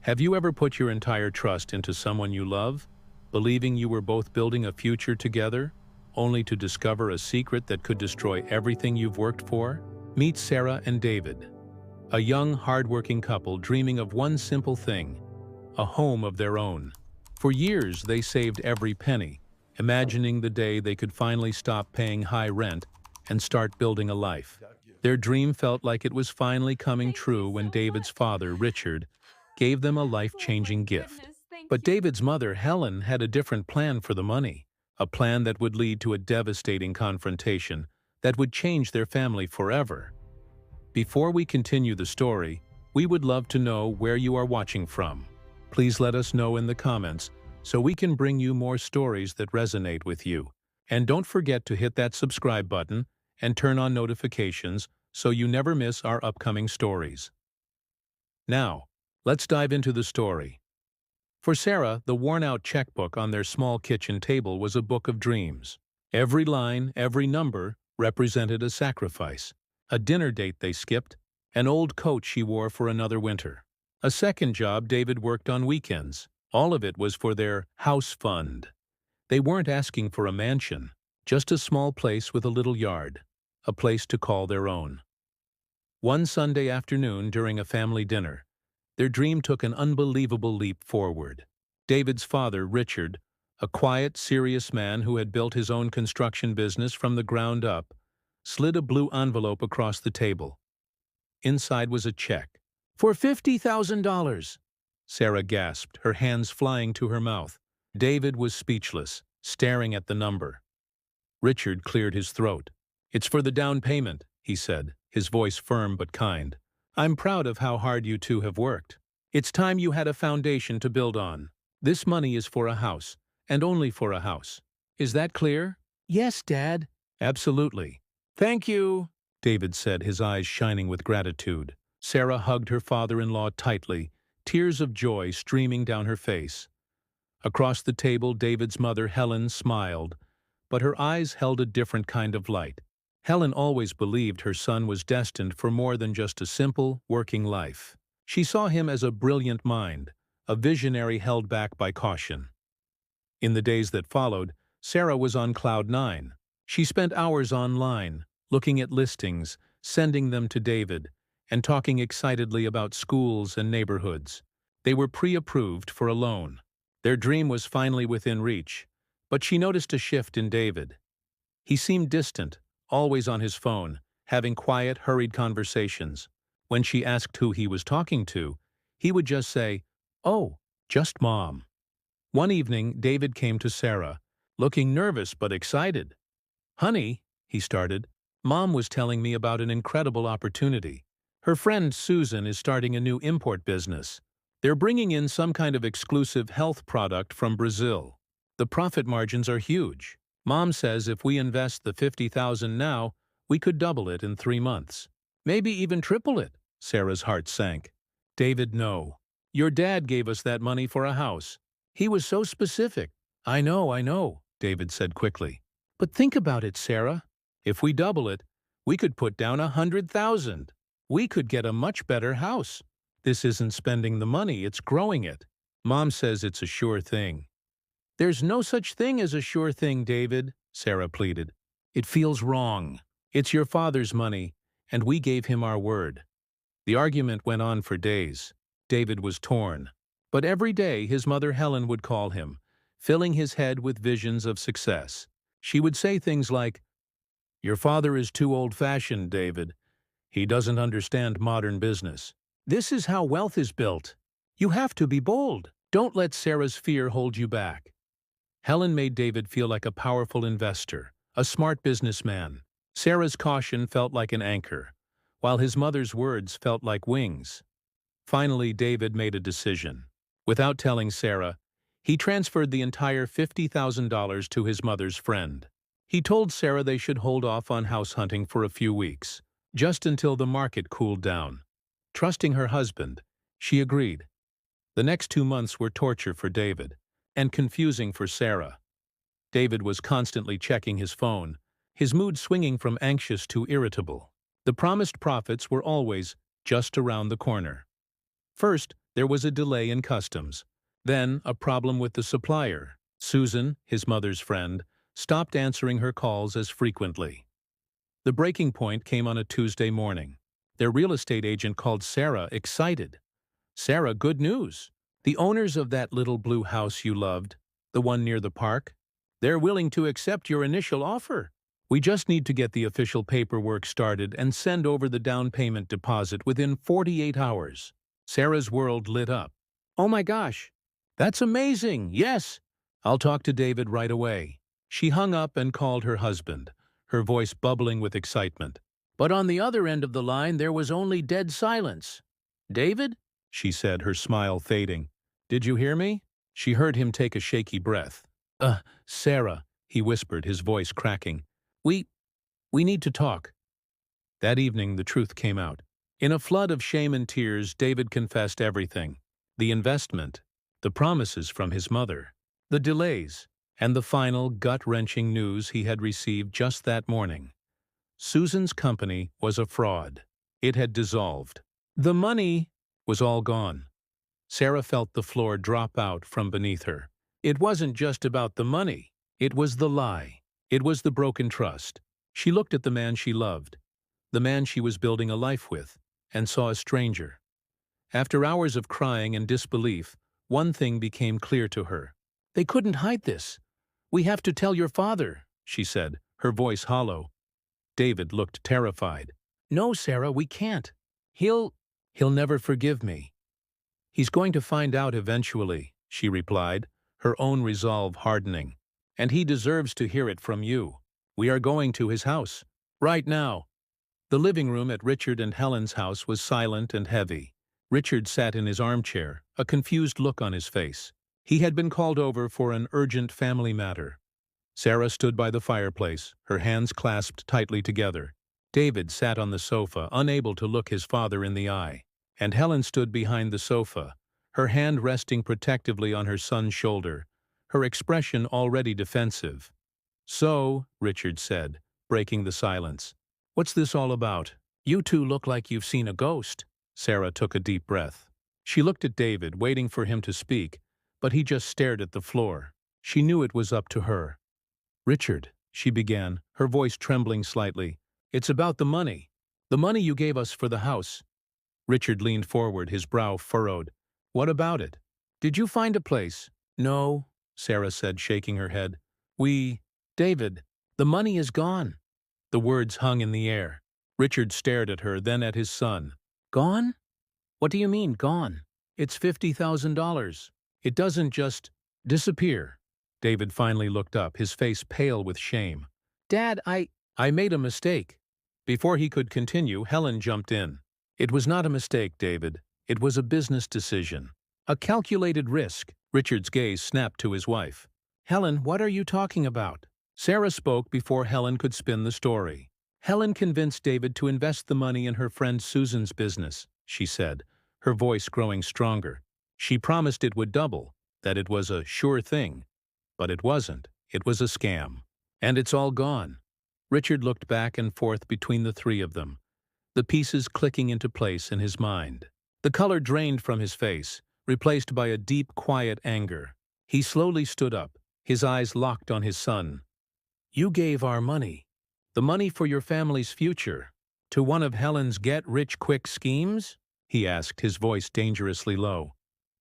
Have you ever put your entire trust into someone you love, believing you were both building a future together, only to discover a secret that could destroy everything you've worked for? Meet Sarah and David, a young, hardworking couple dreaming of one simple thing: a home of their own. For years, they saved every penny, imagining the day they could finally stop paying high rent and start building a life. Their dream felt like it was finally coming true when David's father, Richard, gave them a Oh my life-changing gift. goodness, thank But you. David's mother, Helen, had a different plan for the money, a plan that would lead to a devastating confrontation that would change their family forever. Before we continue the story, we would love to know where you are watching from. Please let us know in the comments so we can bring you more stories that resonate with you. And don't forget to hit that subscribe button and turn on notifications so you never miss our upcoming stories. Now, let's dive into the story. For Sarah, the worn-out checkbook on their small kitchen table was a book of dreams. Every line, every number, represented a sacrifice. A dinner date they skipped, an old coat she wore for another winter. A second job David worked on weekends. All of it was for their house fund. They weren't asking for a mansion, just a small place with a little yard, a place to call their own. One Sunday afternoon during a family dinner, their dream took an unbelievable leap forward. David's father, Richard, a quiet, serious man who had built his own construction business from the ground up, slid a blue envelope across the table. Inside was a check. "For $50,000! Sarah gasped, her hands flying to her mouth. David was speechless, staring at the number. Richard cleared his throat. "It's for the down payment," he said, his voice firm but kind. "I'm proud of how hard you two have worked. It's time you had a foundation to build on. This money is for a house, and only for a house. Is that clear?" "Yes, Dad." "Absolutely." "Thank you," David said, his eyes shining with gratitude. Sarah hugged her father-in-law tightly, tears of joy streaming down her face. Across the table, David's mother, Helen, smiled, but her eyes held a different kind of light. Helen always believed her son was destined for more than just a simple, working life. She saw him as a brilliant mind, a visionary held back by caution. In the days that followed, Sarah was on cloud nine. She spent hours online, looking at listings, sending them to David, and talking excitedly about schools and neighborhoods. They were pre-approved for a loan. Their dream was finally within reach, but she noticed a shift in David. He seemed distant, always on his phone, having quiet, hurried conversations. When she asked who he was talking to, he would just say, "Oh, just Mom." One evening, David came to Sarah, looking nervous but excited. "Honey," he started, "Mom was telling me about an incredible opportunity. Her friend Susan is starting a new import business. They're bringing in some kind of exclusive health product from Brazil. The profit margins are huge. Mom says if we invest the $50,000 now, we could double it in 3 months. Maybe even triple it." Sarah's heart sank. "David, no. Your dad gave us that money for a house. He was so specific." I know," David said quickly. "But think about it, Sarah. If we double it, we could put down 100,000. We could get a much better house. This isn't spending the money, it's growing it. Mom says it's a sure thing." "There's no such thing as a sure thing, David," Sarah pleaded. "It feels wrong. It's your father's money, and we gave him our word." The argument went on for days. David was torn. But every day his mother Helen would call him, filling his head with visions of success. She would say things like, "Your father is too old-fashioned, David. He doesn't understand modern business. This is how wealth is built. You have to be bold. Don't let Sarah's fear hold you back." Helen made David feel like a powerful investor, a smart businessman. Sarah's caution felt like an anchor, while his mother's words felt like wings. Finally, David made a decision. Without telling Sarah, he transferred the entire $50,000 to his mother's friend. He told Sarah they should hold off on house hunting for a few weeks, just until the market cooled down. Trusting her husband, she agreed. The next 2 months were torture for David, and confusing for Sarah. David was constantly checking his phone, his mood swinging from anxious to irritable. The promised profits were always just around the corner. First, there was a delay in customs. Then, a problem with the supplier. Susan, his mother's friend, stopped answering her calls as frequently. The breaking point came on a Tuesday morning. Their real estate agent called Sarah, excited. "Sarah, good news. The owners of that little blue house you loved, the one near the park, they're willing to accept your initial offer. We just need to get the official paperwork started and send over the down payment deposit within 48 hours. Sarah's world lit up. "Oh my gosh, that's amazing, yes! I'll talk to David right away." She hung up and called her husband, her voice bubbling with excitement. But on the other end of the line there was only dead silence. "David?" she said, her smile fading. "Did you hear me?" She heard him take a shaky breath. Sarah," he whispered, his voice cracking. We need to talk." That evening the truth came out. In a flood of shame and tears, David confessed everything. The investment, the promises from his mother, the delays, and the final gut-wrenching news he had received just that morning. Susan's company was a fraud. It had dissolved. The money was all gone. Sarah felt the floor drop out from beneath her. It wasn't just about the money. It was the lie. It was the broken trust. She looked at the man she loved, the man she was building a life with, and saw a stranger. After hours of crying and disbelief, one thing became clear to her. "They couldn't hide this. We have to tell your father," she said, her voice hollow. David looked terrified. "No, Sarah, we can't. He'll never forgive me." "He's going to find out eventually," she replied, her own resolve hardening. "And he deserves to hear it from you. We are going to his house. Right now." The living room at Richard and Helen's house was silent and heavy. Richard sat in his armchair, a confused look on his face. He had been called over for an urgent family matter. Sarah stood by the fireplace, her hands clasped tightly together. David sat on the sofa, unable to look his father in the eye. And Helen stood behind the sofa, her hand resting protectively on her son's shoulder, her expression already defensive. "So," Richard said, breaking the silence, "what's this all about? You two look like you've seen a ghost." Sarah took a deep breath. She looked at David, waiting for him to speak, but he just stared at the floor. She knew it was up to her. "Richard," she began, her voice trembling slightly, "it's about the money. The money you gave us for the house." Richard leaned forward, his brow furrowed. "What about it? Did you find a place?" "No," Sarah said, shaking her head. David, the money is gone." The words hung in the air. Richard stared at her, then at his son. "Gone? What do you mean, gone? It's $50,000. It doesn't just disappear." David finally looked up, his face pale with shame. "Dad, I made a mistake." Before he could continue, Helen jumped in. "It was not a mistake, David. It was a business decision. A calculated risk." Richard's gaze snapped to his wife. "Helen, what are you talking about?" Sarah spoke before Helen could spin the story. "Helen convinced David to invest the money in her friend Susan's business," she said, her voice growing stronger. "She promised it would double, that it was a sure thing. But it wasn't. It was a scam. And it's all gone." Richard looked back and forth between the three of them, the pieces clicking into place in his mind. The color drained from his face, replaced by a deep, quiet anger. He slowly stood up, his eyes locked on his son. "You gave our money, the money for your family's future, to one of Helen's get-rich-quick schemes?" he asked, his voice dangerously low.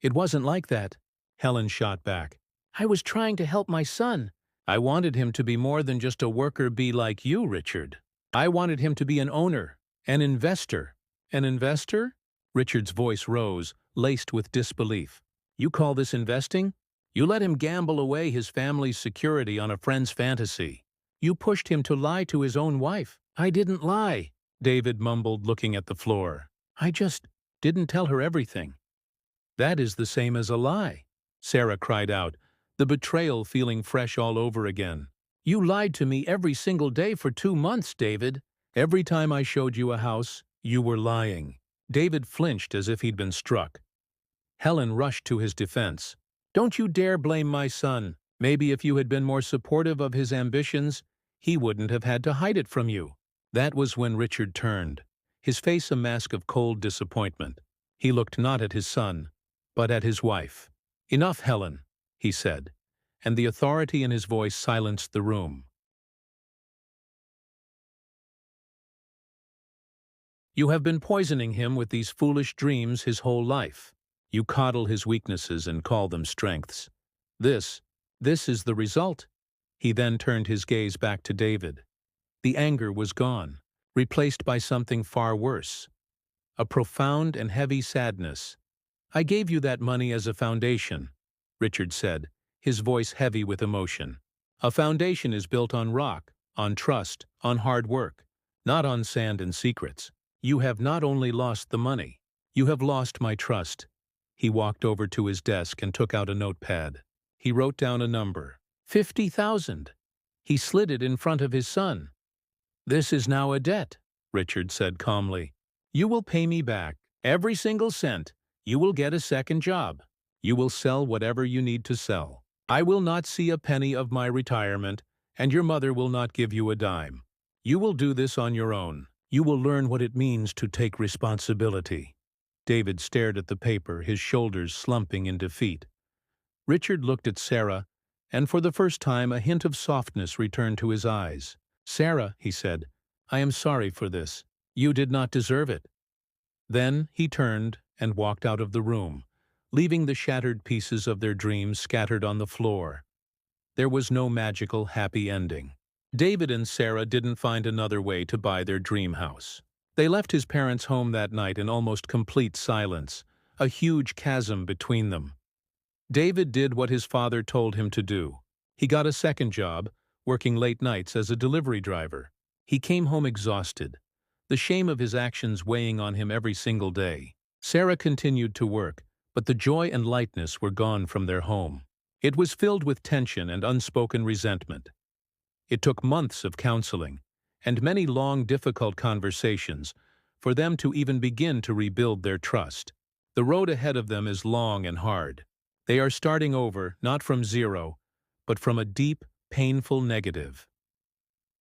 "It wasn't like that," Helen shot back. "I was trying to help my son. I wanted him to be more than just a worker bee like you, Richard. I wanted him to be an owner, an investor." "An investor?" Richard's voice rose, laced with disbelief. "You call this investing? You let him gamble away his family's security on a friend's fantasy. You pushed him to lie to his own wife." "I didn't lie," David mumbled, looking at the floor. "I just didn't tell her everything." "That is the same as a lie," Sarah cried out, the betrayal feeling fresh all over again. "You lied to me every single day for 2 months, David. Every time I showed you a house, you were lying." David flinched as if he'd been struck. Helen rushed to his defense. "Don't you dare blame my son. Maybe if you had been more supportive of his ambitions, he wouldn't have had to hide it from you." That was when Richard turned, his face a mask of cold disappointment. He looked not at his son, but at his wife. "Enough, Helen," he said, and the authority in his voice silenced the room. "You have been poisoning him with these foolish dreams his whole life. You coddle his weaknesses and call them strengths. This, this is the result." He then turned his gaze back to David. The anger was gone, replaced by something far worse. A profound and heavy sadness. "I gave you that money as a foundation," Richard said, his voice heavy with emotion. "A foundation is built on rock, on trust, on hard work, not on sand and secrets. You have not only lost the money, you have lost my trust." He walked over to his desk and took out a notepad. He wrote down a number. 50,000. He slid it in front of his son. "This is now a debt," Richard said calmly. "You will pay me back, every single cent. You will get a second job. You will sell whatever you need to sell. I will not see a penny of my retirement, and your mother will not give you a dime. You will do this on your own. You will learn what it means to take responsibility." David stared at the paper, his shoulders slumping in defeat. Richard looked at Sarah, and for the first time a hint of softness returned to his eyes. "Sarah," he said, "I am sorry for this. You did not deserve it." Then he turned and walked out of the room, leaving the shattered pieces of their dreams scattered on the floor. There was no magical, happy ending. David and Sarah didn't find another way to buy their dream house. They left his parents' home that night in almost complete silence, a huge chasm between them. David did what his father told him to do. He got a second job, working late nights as a delivery driver. He came home exhausted, the shame of his actions weighing on him every single day. Sarah continued to work, but the joy and lightness were gone from their home. It was filled with tension and unspoken resentment. It took months of counseling, and many long, difficult conversations, for them to even begin to rebuild their trust. The road ahead of them is long and hard. They are starting over, not from zero, but from a deep, painful negative.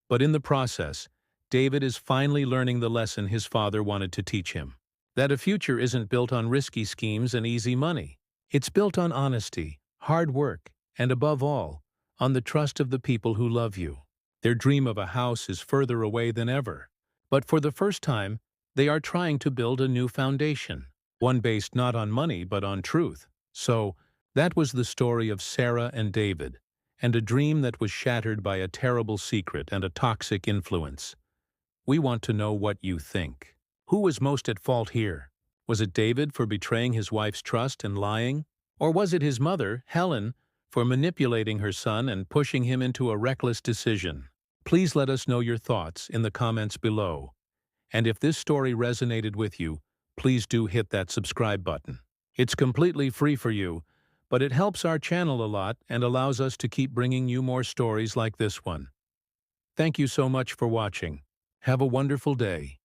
But in the process, David is finally learning the lesson his father wanted to teach him. That a future isn't built on risky schemes and easy money. It's built on honesty, hard work, and above all, on the trust of the people who love you. Their dream of a house is further away than ever. But for the first time, they are trying to build a new foundation, one based not on money but on truth. So, that was the story of Sarah and David, and a dream that was shattered by a terrible secret and a toxic influence. We want to know what you think. Who was most at fault here? Was it David for betraying his wife's trust and lying? Or was it his mother, Helen, for manipulating her son and pushing him into a reckless decision? Please let us know your thoughts in the comments below. And if this story resonated with you, please do hit that subscribe button. It's completely free for you, but it helps our channel a lot and allows us to keep bringing you more stories like this one. Thank you so much for watching. Have a wonderful day.